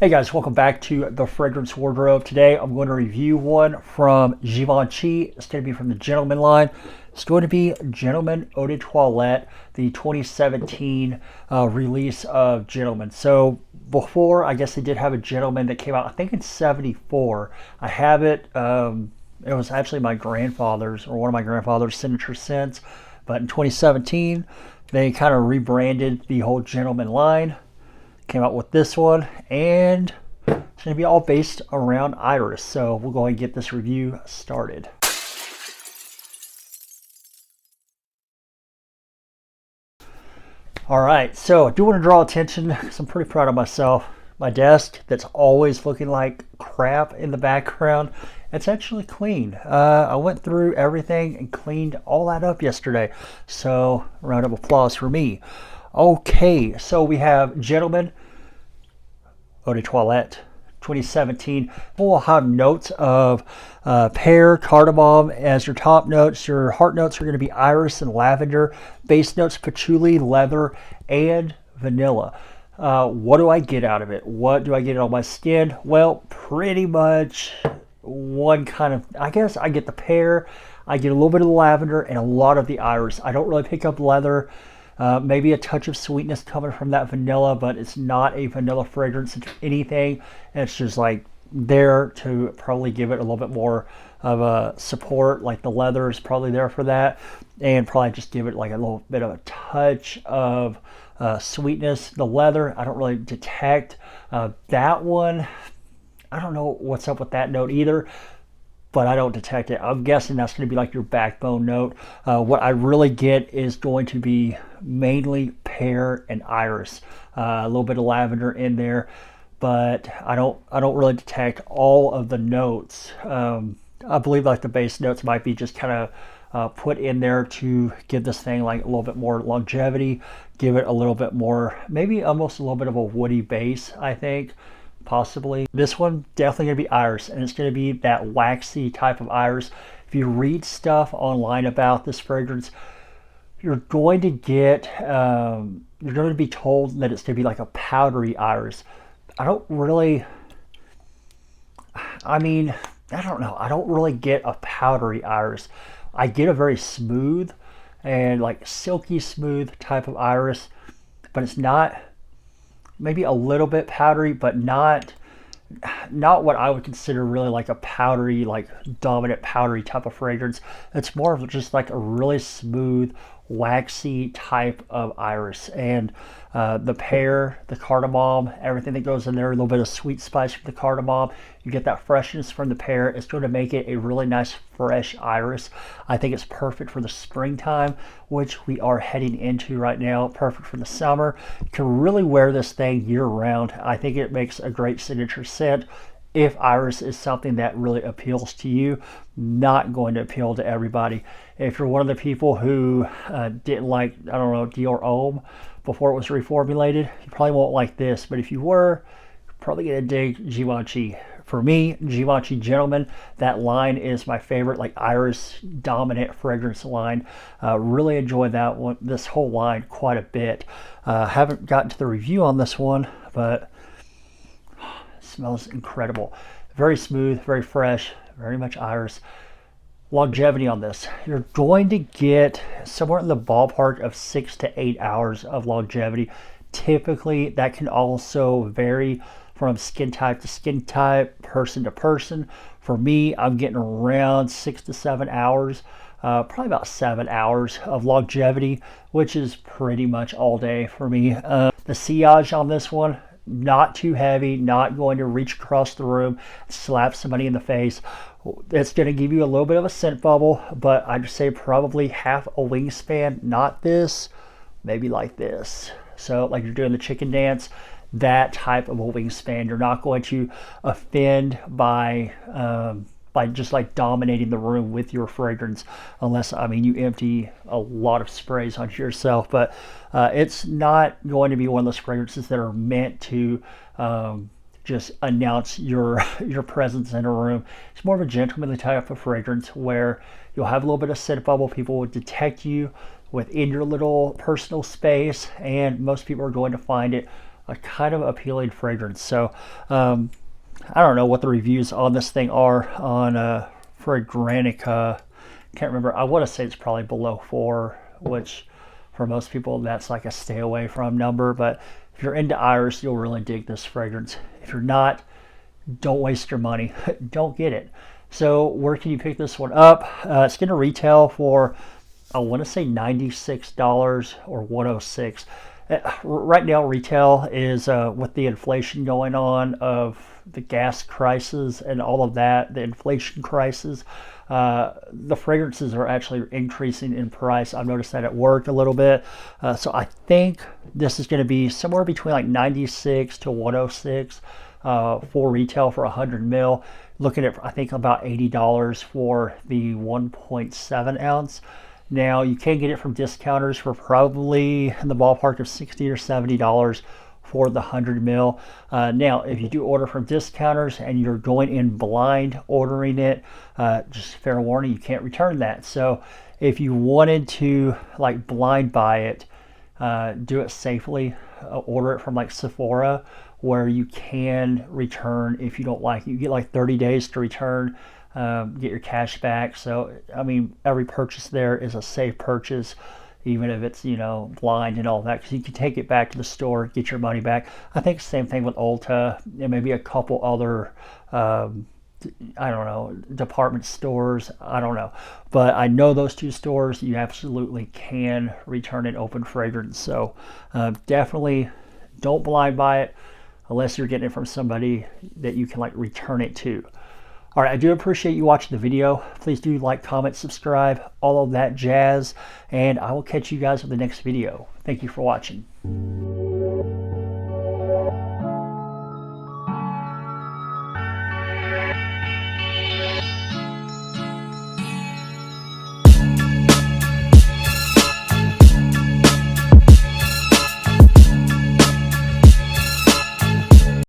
Hey guys, welcome back to the Fragrance Wardrobe. Today I'm going to review one from Givenchy. It's going to be from the Gentleman line. It's going to be Gentleman Eau de Toilette, the 2017 release of Gentleman. So before, I guess they did have a Gentleman that came out, I think in 74. I have it. It was actually my grandfather's, or one of my grandfather's signature scents. But in 2017, they kind of rebranded the whole Gentleman line. Came out with this one, and it's going to be all based around iris. So we'll go ahead and get this review started. All right, so I do want to draw attention because I'm pretty proud of myself. My desk that's always looking like crap in the background, it's actually clean. I went through everything and cleaned all that up yesterday. So a round of applause for me. Okay, so we have Gentleman Eau de Toilette 2017. We'll have notes of pear, cardamom as your top notes. Your heart notes are going to be iris and lavender. Base notes, patchouli, leather, and vanilla. What do I get out of it? What do I get on my skin? Well, pretty much one kind of, I guess I get the pear, I get a little bit of the lavender, and a lot of the iris. I don't really pick up leather. Maybe a touch of sweetness coming from that vanilla, but it's not a vanilla fragrance. It's anything. It's just like there to probably give it a little bit more of a support. Like the leather is probably there for that, and probably just give it like a little bit of a touch of sweetness. The leather, I don't really detect that one. I don't know what's up with that note either, but I don't detect it. I'm guessing that's going to be like your backbone note. What I really get is going to be mainly pear and iris. A little bit of lavender in there, but I don't really detect all of the notes. I believe like the base notes might be just kind of put in there to give this thing like a little bit more longevity, give it a little bit more, maybe almost a little bit of a woody base, I think. Possibly. This one definitely going to be iris, and it's going to be that waxy type of iris. If you read stuff online about this fragrance, you're going to get, you're going to be told that it's going to be like a powdery iris. I don't really, I don't know. I don't really get a powdery iris. I get a very smooth and like silky smooth type of iris, but it's not, maybe a little bit powdery, but not what I would consider really like a powdery, like dominant powdery type of fragrance. It's more of just like a really smooth, waxy type of iris. And the pear, the cardamom, everything that goes in there, a little bit of sweet spice from the cardamom. You get that freshness from the pear. It's going to make it a really nice, fresh iris. I think it's perfect for the springtime, which we are heading into right now. Perfect for the summer. You can really wear this thing year round. I think it makes a great signature scent. If iris is something that really appeals to you, not going to appeal to everybody. If you're one of the people who didn't like, I don't know, Dior Homme before it was reformulated, you probably won't like this. But if you were, you're probably going to dig Givenchy. For me, Givenchy Gentleman, that line is my favorite, like iris dominant fragrance line. Really enjoy that one, this whole line quite a bit. Haven't gotten to the review on this one, but smells incredible. Very smooth, very fresh, very much iris. Longevity on this, you're going to get somewhere in the ballpark of 6 to 8 hours of longevity. Typically, that can also vary from skin type to skin type, person to person. For me, I'm getting around 6 to 7 hours, probably about 7 hours of longevity, which is pretty much all day for me. The sillage on this one, not too heavy, not going to reach across the room, slap somebody in the face. It's going to give you a little bit of a scent bubble, but I'd say probably half a wingspan, not this, maybe like this. So like you're doing the chicken dance, that type of a wingspan. You're not going to offend by just like dominating the room with your fragrance, unless, I mean, you empty a lot of sprays onto yourself. But it's not going to be one of those fragrances that are meant to just announce your presence in a room. It's more of a gentlemanly type of fragrance where you'll have a little bit of scent bubble. People will detect you within your little personal space, and most people are going to find it a kind of appealing fragrance. So I don't know what the reviews on this thing are on Fragrantica. Can't remember. I want to say it's probably below 4, which for most people that's like a stay away from number. But if you're into iris, you'll really dig this fragrance. If you're not, don't waste your money. Don't get it. So where can you pick this one up? It's going to retail for, I want to say $96 or $106. Right now retail is with the inflation going on of the gas crisis and all of that, the inflation crisis, the fragrances are actually increasing in price. I've noticed that at work a little bit. So I think this is going to be somewhere between like 96 to 106 for retail for 100 mil. Looking at, I think, about $80 for the 1.7 ounce. Now you can get it from discounters for probably in the ballpark of $60 or $70 for the 100 mil. Now, if you do order from discounters and you're going in blind ordering it, just fair warning, you can't return that. So if you wanted to like blind buy it, do it safely, order it from like Sephora, where you can return if you don't like it. You get like 30 days to return, get your cash back. So, I mean, every purchase there is a safe purchase, even if it's, you know, blind and all that, because you can take it back to the store, get your money back. I think same thing with Ulta and maybe a couple other, I don't know, department stores. I don't know. But I know those two stores, you absolutely can return an open fragrance. So definitely don't blind buy it unless you're getting it from somebody that you can like return it to. All right, I do appreciate you watching the video. Please do like, comment, subscribe, all of that jazz, and I will catch you guys in the next video. Thank you for watching.